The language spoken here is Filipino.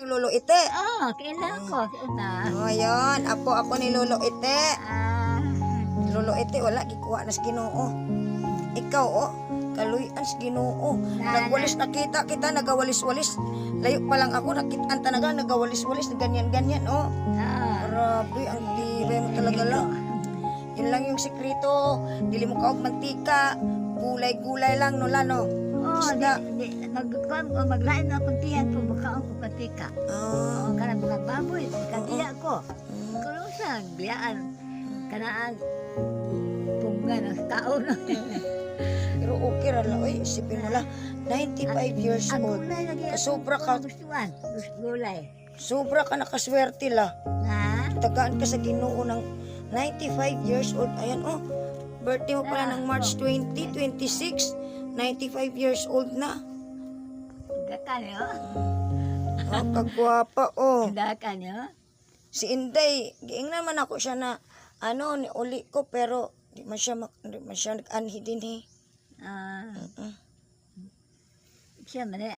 Lolo Ite. Kailan ko. Una. Ayan, ako ni Lolo Ite. Ah, Lolo Ite, wala, gikuha na sa Ginoo. Ikaw, kaluyan sa Ginoo. Nagwalis nakita kita, nagawalis-walis. Layo pa lang ako, nakita talaga, nagawalis-walis, ganyan-ganyan, Grabe, ang tibay mo talaga lang. Yun lang yung sekreto. Dili mo kaog mantika. Gulay-gulay lang, no, Lano. Isda. maglain na akong tiyan po, makaon ko patika. Kanang mga baboy, katiya ko. Kulusan, biyaan. Kanaan, punggan ang taon. Pero okay ra lang, isipin mo lang, 95 years Ang old. gulay lagi Sobra ka, gustuan. Gulay. sobra ka nakaswerte la. Na? Tagaan ka sa Ginoo ng 95 years old. Ayan, birthday mo pala ng March 20, 26. 95 years old na. Dakan yo. Kagwapa, Dakan yo. Si Inday, giing naman ako siya na, ni uli ko, pero di man siya nag-anhi din, Siya man